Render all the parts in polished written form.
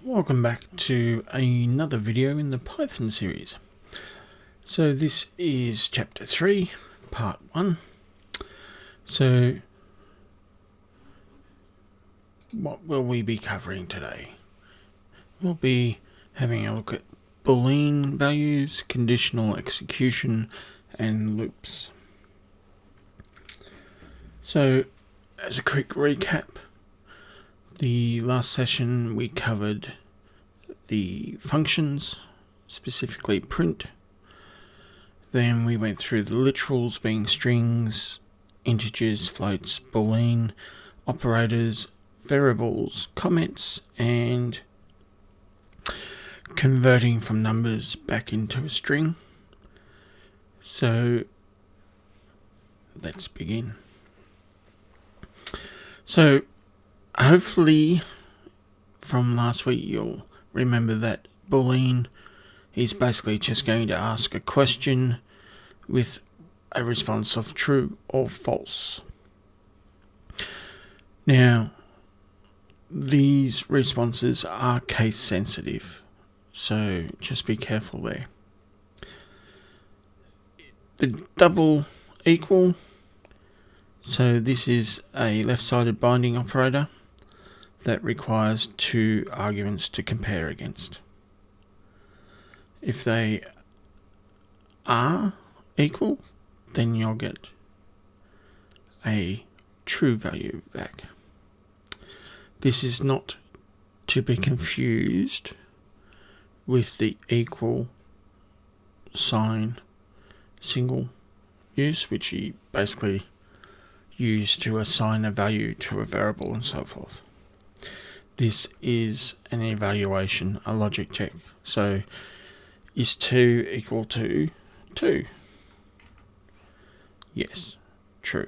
Welcome back to another video in the Python series. So this is chapter 3, part 1. So what will we be covering today? We'll be having a look at Boolean values, conditional execution, and loops. So as a quick recap, the last session we covered the functions, specifically print. Then we went through the literals being strings, integers, floats, boolean, operators, variables, comments, and converting from numbers back into a string. So let's begin. So hopefully from last week you'll remember that Boolean is basically just going to ask a question with a response of true or false. Now, these responses are case sensitive, so just be careful there. The double equal, so this is a left-sided binding operator that requires two arguments to compare against. If they are equal, then you'll get a true value back. This is not to be confused with the equal sign single use, which you basically use to assign a value to a variable and so forth. This is an evaluation, a logic check. So, is 2 equal to 2? Yes, true.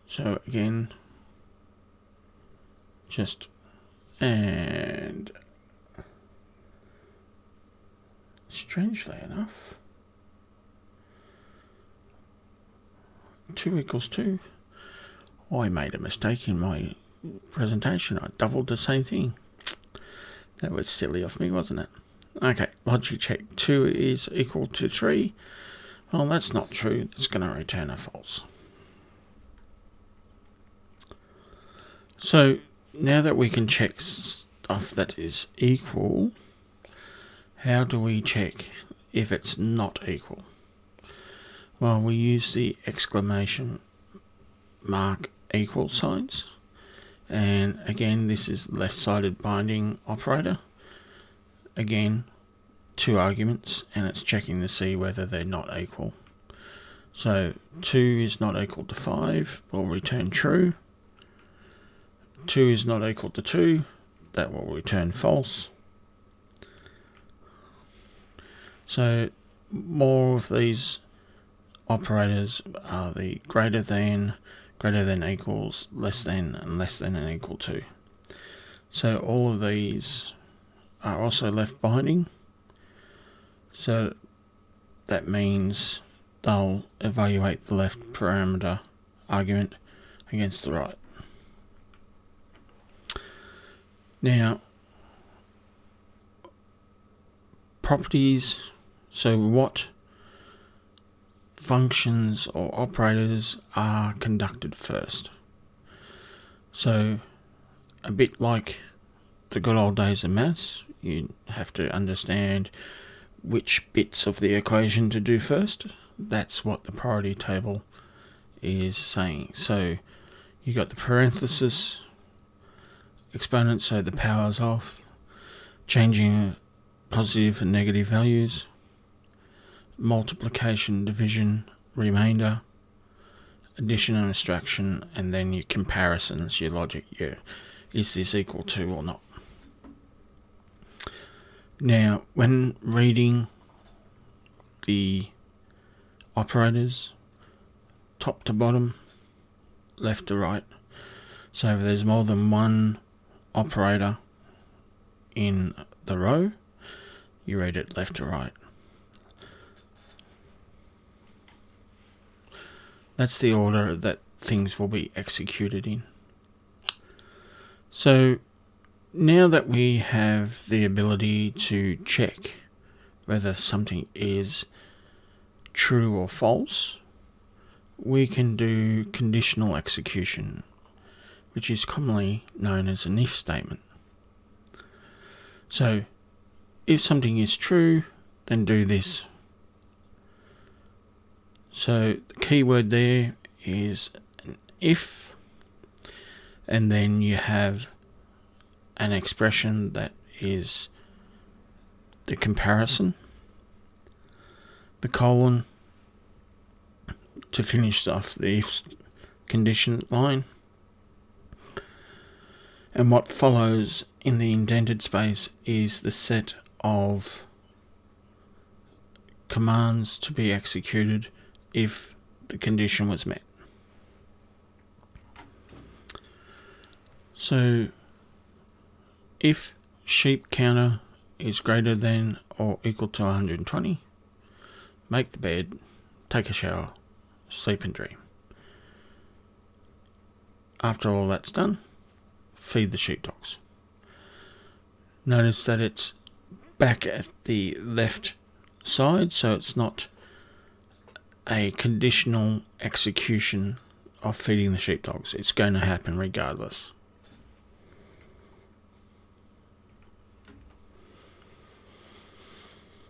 So again, and strangely enough, 2 equals 2. I made a mistake in my presentation. I doubled the same thing. That was silly of me, wasn't it? Okay, logic check. 2 is equal to 3. Well, that's not true. It's going to return a false. So now that we can check stuff that is equal, how do we check if it's not equal? Well, we use the exclamation mark equal signs, and again this is left-sided binding operator. Again, two arguments, and it's checking to see whether they're not equal. So 2 is not equal to 5, will return true. 2 is not equal to 2, that will return false. So more of these operators are the greater than equals, less than, and less than and equal to. So all of these are also left binding. So that means they'll evaluate the left parameter argument against the right. Now, properties, so what functions or operators are conducted first. So a bit like the good old days of maths, you have to understand which bits of the equation to do first. That's what the priority table is saying. So you got the parenthesis exponent, so the power's off, changing positive and negative values, multiplication, division, remainder, addition and subtraction, and then your comparisons, your logic, is this equal to or not? Now, when reading the operators, top to bottom, left to right, so if there's more than one operator in the row, you read it left to right. That's the order that things will be executed in. So now that we have the ability to check whether something is true or false, we can do conditional execution, which is commonly known as an if statement. So if something is true, then do this. So the key word there is an if, and then you have an expression that is the comparison, the colon to finish off the if condition line, and what follows in the indented space is the set of commands to be executed if the condition was met. So if sheep counter is greater than or equal to 120, make the bed, take a shower, sleep and dream. After all that's done, feed the sheepdogs. Notice that it's back at the left side, so it's not a conditional execution of feeding the sheepdogs. It's going to happen regardless.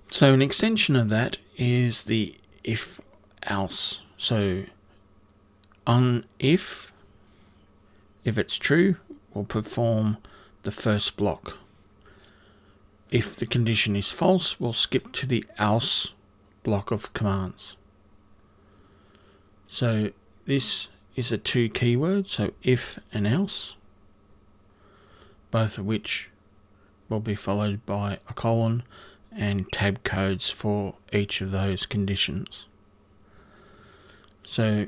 So an extension of that is the if else. So on if it's true, we'll perform the first block. If the condition is false, we'll skip to the else block of commands. So this is a two keyword, so if and else, both of which will be followed by a colon and tab codes for each of those conditions. So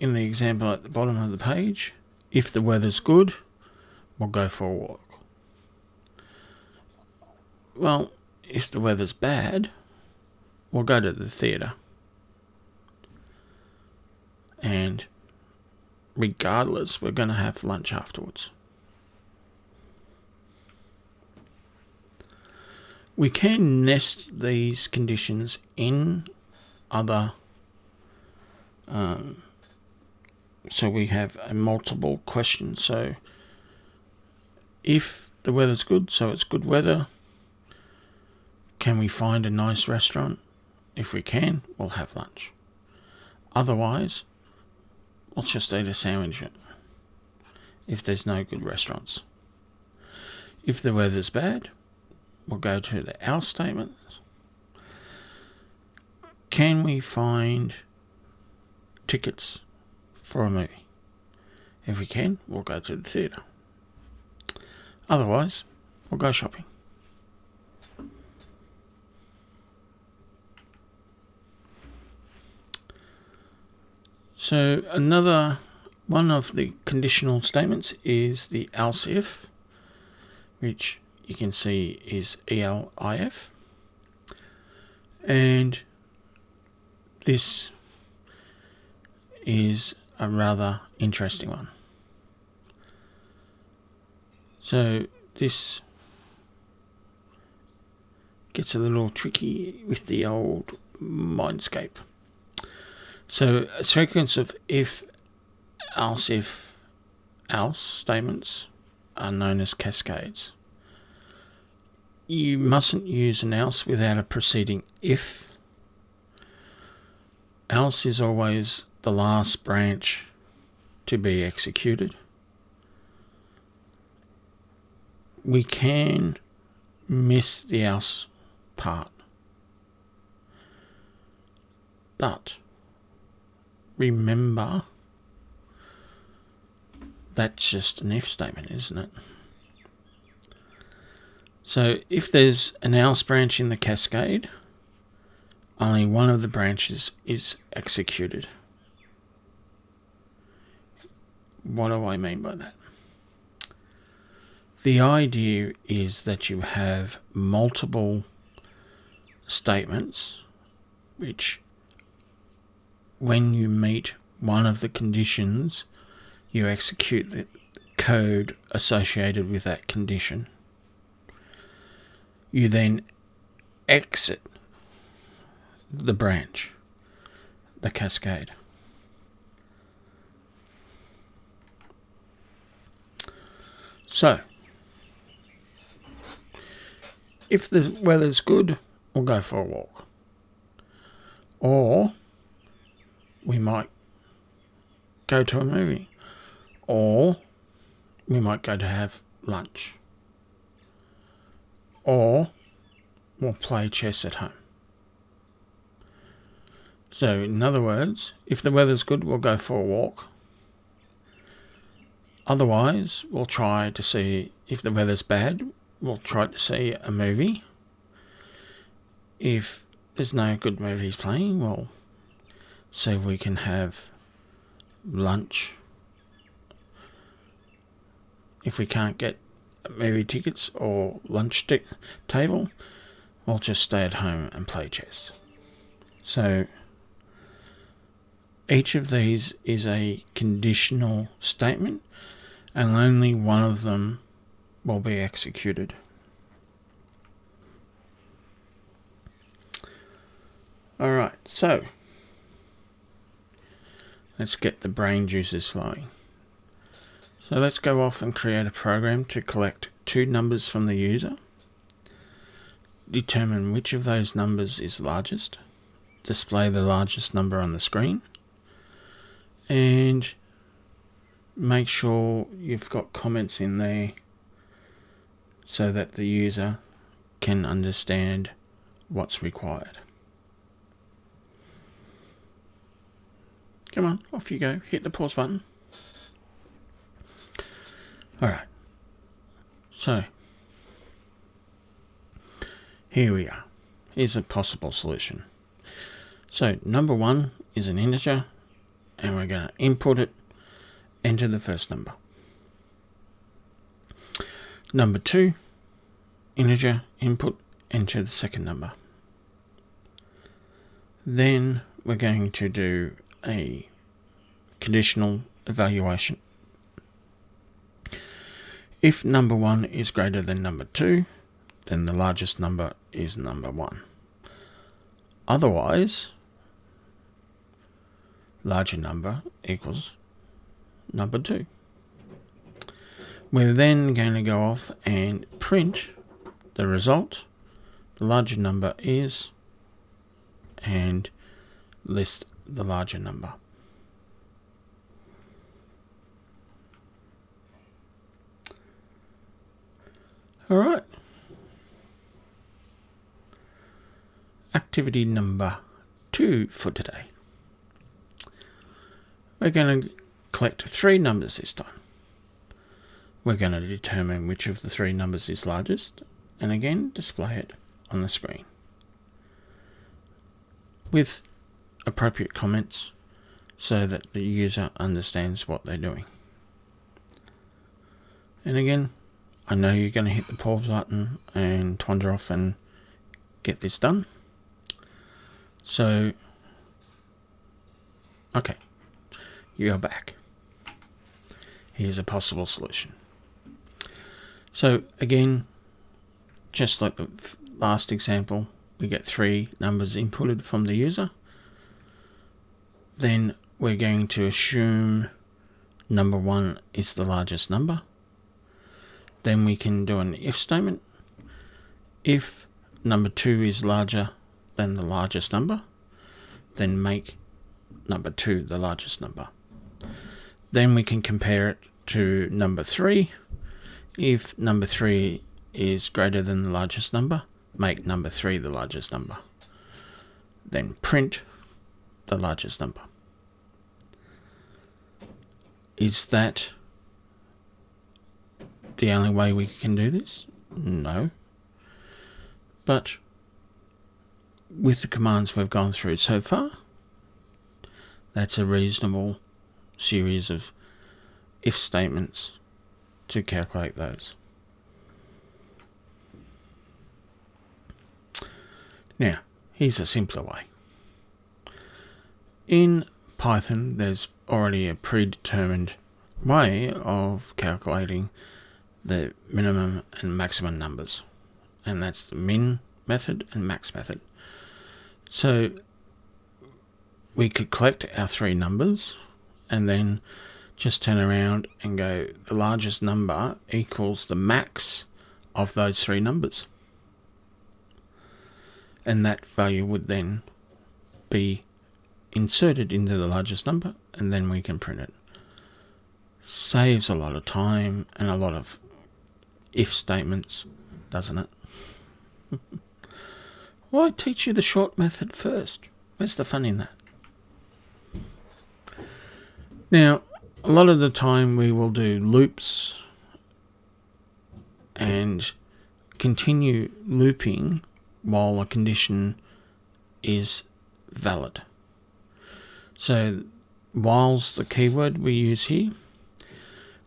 in the example at the bottom of the page, if the weather's good, we'll go for a walk. Well, if the weather's bad, we'll go to the theatre. And regardless, we're going to have lunch afterwards. We can nest these conditions in other, so we have a multiple question. So if the weather's good, so it's good weather, can we find a nice restaurant? If we can, we'll have lunch. Otherwise, let's just eat a sandwich if there's no good restaurants. If the weather's bad, we'll go to the else statement. Can we find tickets for a movie? If we can, we'll go to the theatre. Otherwise, we'll go shopping. So another one of the conditional statements is the else if, which you can see is ELIF. And this is a rather interesting one. So this gets a little tricky with the old Mindscape. So a sequence of if, else statements are known as cascades. You mustn't use an else without a preceding if. Else is always the last branch to be executed. We can miss the else part, but remember, that's just an if statement, isn't it? So if there's an else branch in the cascade, only one of the branches is executed. What do I mean by that? The idea is that you have multiple statements which, when you meet one of the conditions, you execute code associated with that condition. You then exit the branch, the cascade. So, if the weather's good, we'll go for a walk. Or we might go to a movie. Or we might go to have lunch. Or we'll play chess at home. So, in other words, if the weather's good, we'll go for a walk. Otherwise, we'll try to see, if the weather's bad, we'll try to see a movie. If there's no good movies playing, we'll see if we can have lunch. If we can't get movie tickets or lunch table, we'll just stay at home and play chess. So each of these is a conditional statement, and only one of them will be executed. Alright, so let's get the brain juices flowing. So let's go off and create a program to collect two numbers from the user, determine which of those numbers is largest, display the largest number on the screen, and make sure you've got comments in there so that the user can understand what's required. Come on, off you go. Hit the pause button. Alright. So, here we are. Here's a possible solution. So, number 1 is an integer, and we're going to input it, enter the first number. Number 2, integer, input, enter the second number. Then we're going to do a conditional evaluation. If number 1 is greater than number 2, then the largest number is number 1. Otherwise, larger number equals number 2. We're then going to go off and print the result, the larger number is, and list the larger number. Alright. Activity number 2 for today. We're going to collect 3 numbers this time. We're going to determine which of the 3 numbers is largest, and again display it on the screen with appropriate comments so that the user understands what they're doing. And again, I know you're going to hit the pause button and wander off and get this done. So, okay, you are back. Here's a possible solution. So again, just like the last example, we get 3 numbers inputted from the user. Then we're going to assume number 1 is the largest number. Then we can do an if statement. If number 2 is larger than the largest number, then make number 2 the largest number. Then we can compare it to number 3. If number 3 is greater than the largest number, make number 3 the largest number. Then print the largest number. Is that the only way we can do this? No. But with the commands we've gone through so far, that's a reasonable series of if statements to calculate those. Now, here's a simpler way. In Python, there's already a predetermined way of calculating the minimum and maximum numbers, and that's the min method and max method. So we could collect our three numbers and then just turn around and go, the largest number equals the max of those three numbers. And that value would then be inserted into the largest number, and then we can print it. Saves a lot of time and a lot of if statements, doesn't it? Why teach you the short method first? Where's the fun in that? Now, a lot of the time we will do loops and continue looping while a condition is valid. So while's the keyword we use here.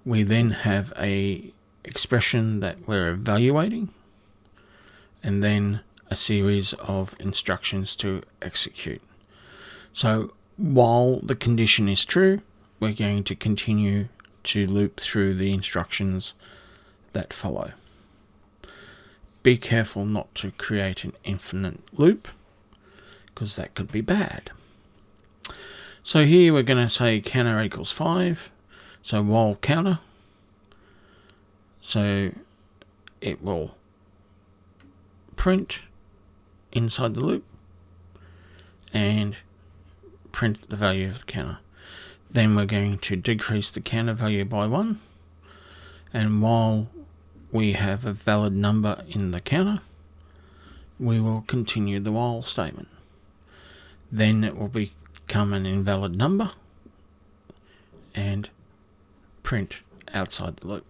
We then have a expression that we're evaluating, and then a series of instructions to execute. So while the condition is true, we're going to continue to loop through the instructions that follow. Be careful not to create an infinite loop, because that could be bad. So here we're going to say counter equals 5. So while counter, so it will print inside the loop and print the value of the counter. Then we're going to decrease the counter value by 1, and while we have a valid number in the counter, we will continue the while statement. Then it will become an invalid number and print outside the loop.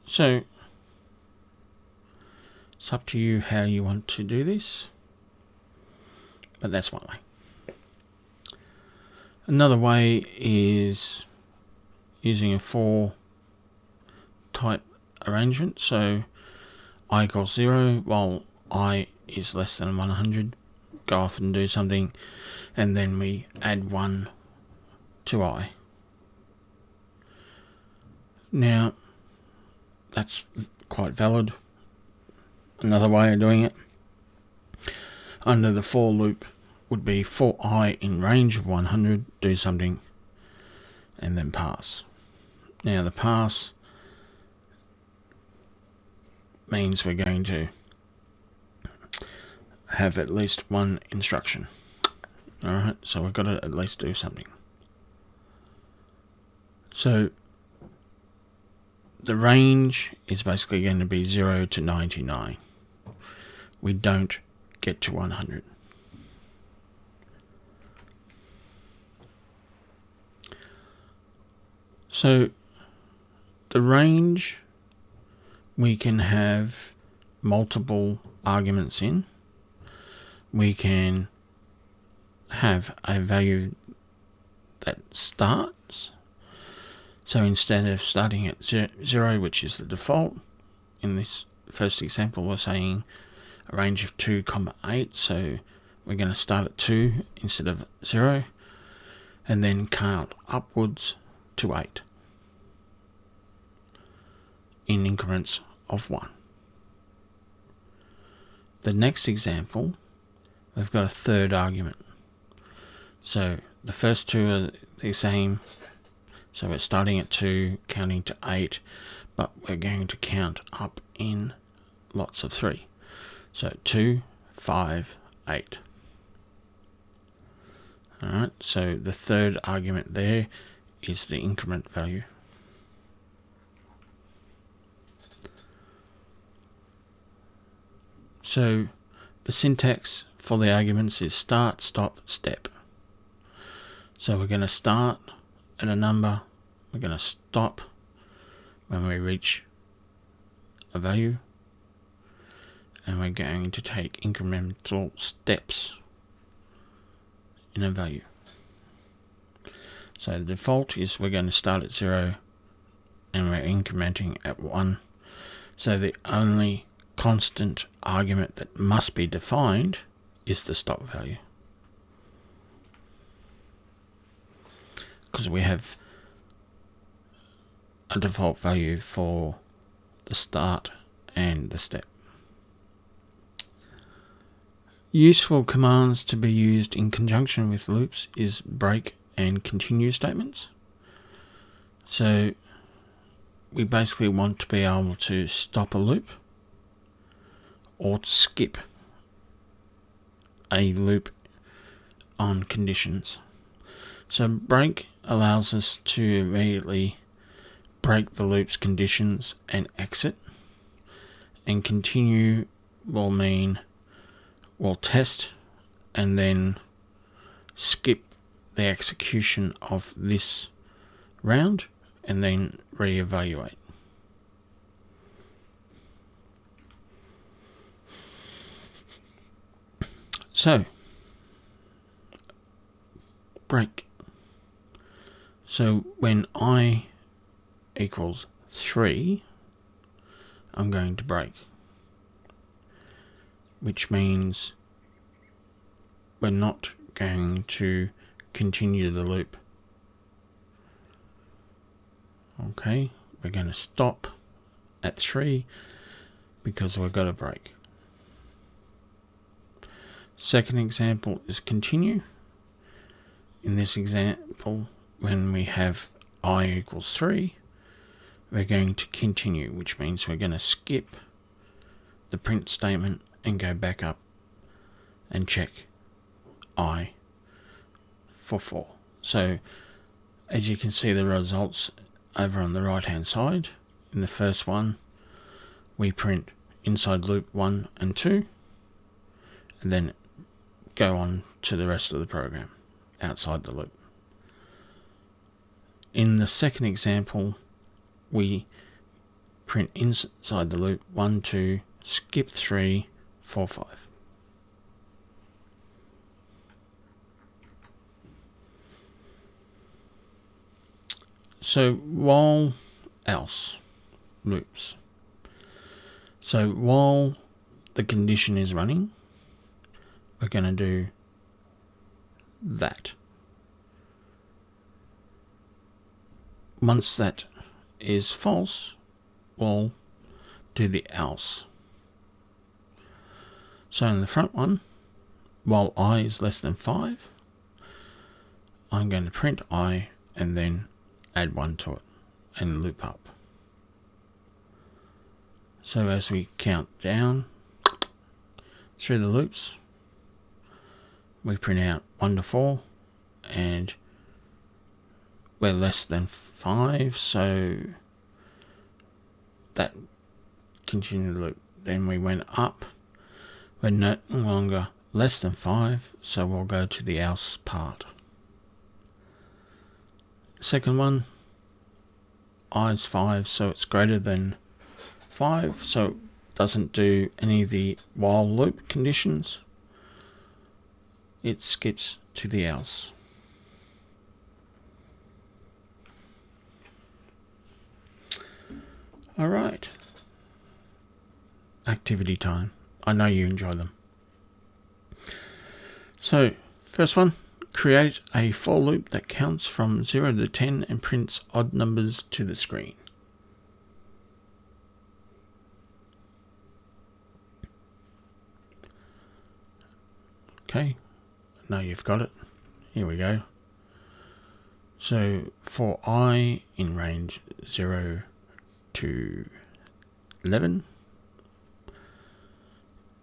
So it's up to you how you want to do this, but that's one way. Another way is using a for type arrangement. So I equals 0 while I is less than 100. Go off and do something, and then we add 1 to I. Now that's quite valid. Another way of doing it under the for loop would be for I in range of 100, do something, and then pass. Now the pass means we're going to have at least one instruction. Alright, so we've got to at least do something. So the range is basically going to be 0 to 99. We don't get to 100. So the range, we can have multiple arguments in. We can have a value that starts. So instead of starting at 0, which is the default, in this first example we're saying a range of 2, 8, so we're going to start at 2 instead of 0, and then count upwards to 8 in increments of 1. The next example, we've got a third argument. So the first two are the same. So we're starting at 2, counting to 8, but we're going to count up in lots of 3. So 2, 5, 8. Alright, so the third argument there is the increment value. So the syntax for the arguments is start, stop, step. So we're going to start at a number, we're going to stop when we reach a value, and we're going to take incremental steps in a value. So the default is we're going to start at 0 and we're incrementing at 1. So the only constant argument that must be defined is the stop value. because we have a default value for the start and the step. Useful commands to be used in conjunction with loops is break and continue statements. So we basically want to be able to stop a loop or skip a loop on conditions. So break allows us to immediately break the loop's conditions and exit, and continue will mean we'll test and then skip the execution of this round and then reevaluate. So, break. So when I equals 3, I'm going to break, which means we're not going to continue the loop. Okay, we're going to stop at 3 because we've got a break. Second example is continue. In this example, when we have I equals 3, we're going to continue, which means we're going to skip the print statement and go back up and check I for 4. So as you can see the results over on the right hand side, in the first one we print inside loop 1 and 2 and then go on to the rest of the program outside the loop. In the second example, we print inside the loop 1, 2, skip 3, 4, 5. So while else loops. So while the condition is running, we're going to do that. Once that is false, we'll do the else. So in the front one, while I is less than 5, I'm going to print I and then add 1 to it and loop up. So as we count down through the loops, we print out 1 to 4 and we're less than 5, so that continued the loop. Then we went up, we're no longer less than 5, so we'll go to the else part. Second one, I is 5, so it's greater than 5, so it doesn't do any of the while loop conditions. It skips to the else. All right. Activity time. I know you enjoy them. So, first one, create a for loop that counts from 0 to 10 and prints odd numbers to the screen. Okay, now you've got it. Here we go. So for I in range 0 to 11,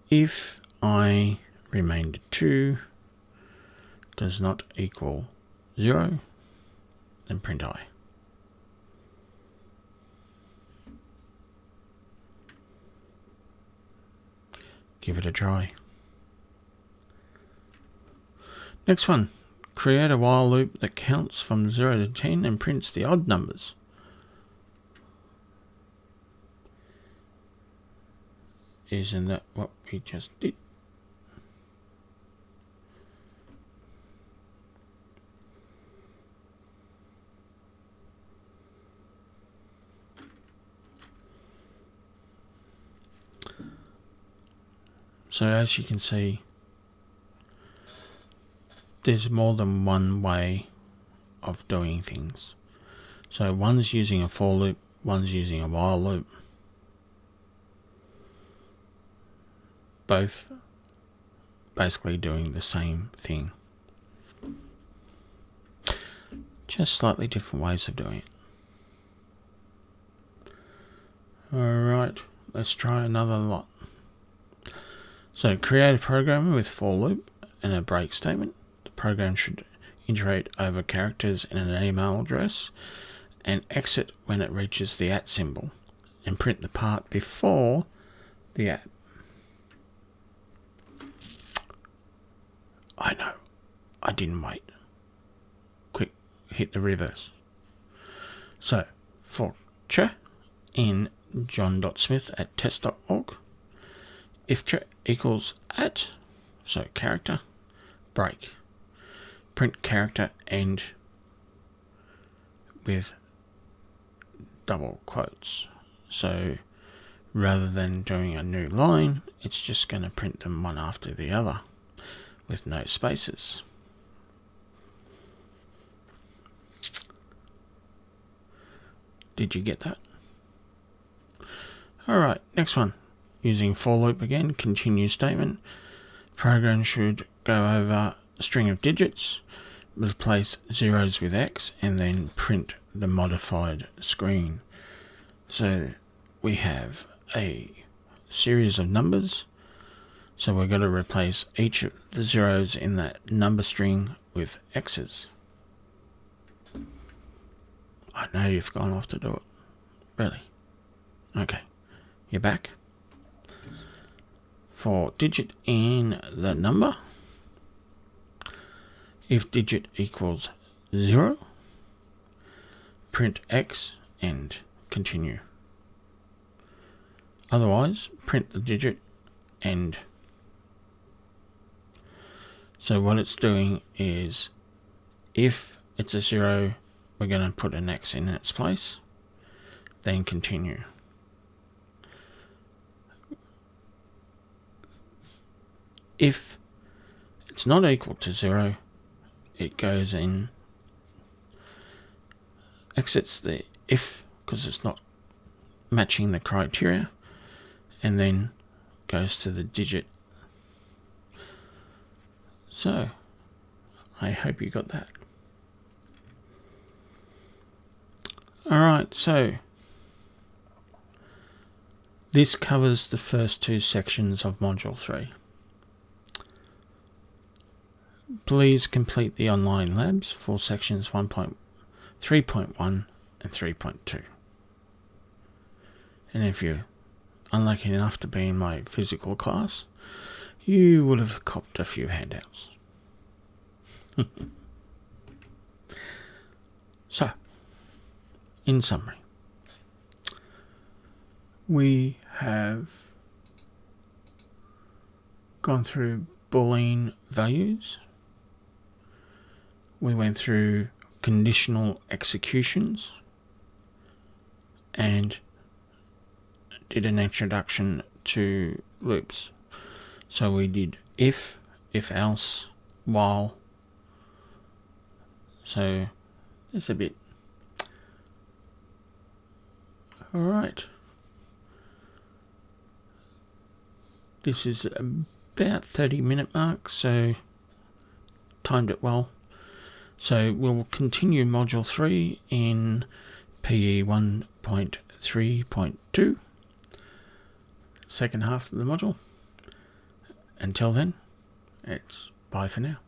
if I remained 2 does not equal 0, then print I. Give it a try. Next one, create a while loop that counts from 0 to 10 and prints the odd numbers. Isn't that what we just did? So as you can see, there's more than one way of doing things. So one's using a for loop, one's using a while loop. Both basically doing the same thing. Just slightly different ways of doing it. Alright, let's try another lot. So create a program with for loop and a break statement. The program should iterate over characters in an email address and exit when it reaches the @ symbol and print the part before the @ I know, I didn't wait. Quick, hit the reverse. So, for ch in john.smith@test.org, if ch equals @ so character, break, print character end with double quotes. So rather than doing a new line, it's just going to print them one after the other with no spaces. Did you get that? Alright, next one. Using for loop again, continue statement. Program should go over a string of digits, replace zeros with X, and then print the modified screen. So we have a series of numbers. So we're going to replace each of the zeros in that number string with X's. I know you've gone off to do it. Really? Okay. You're back. For digit in the number, if digit equals 0, print X and continue. Otherwise, print the digit and. So what it's doing is, if it's a 0, we're going to put an X in its place, then continue. If it's not equal to 0, it goes in, exits the if because it's not matching the criteria, and then goes to the digit. So, I hope you got that. Alright, so this covers the first two sections of Module 3. Please complete the online labs for sections 3.1 and 3.2. And if you're unlucky enough to be in my physical class, you would have copped a few handouts. So, in summary, we have gone through Boolean values. We went through conditional executions and did an introduction to loops. So we did if else, while. So there's a bit. Alright. This is about 30-minute mark, so timed it well. So we'll continue Module 3 in P.E.1.3.2, second half of the module. Until then, it's bye for now.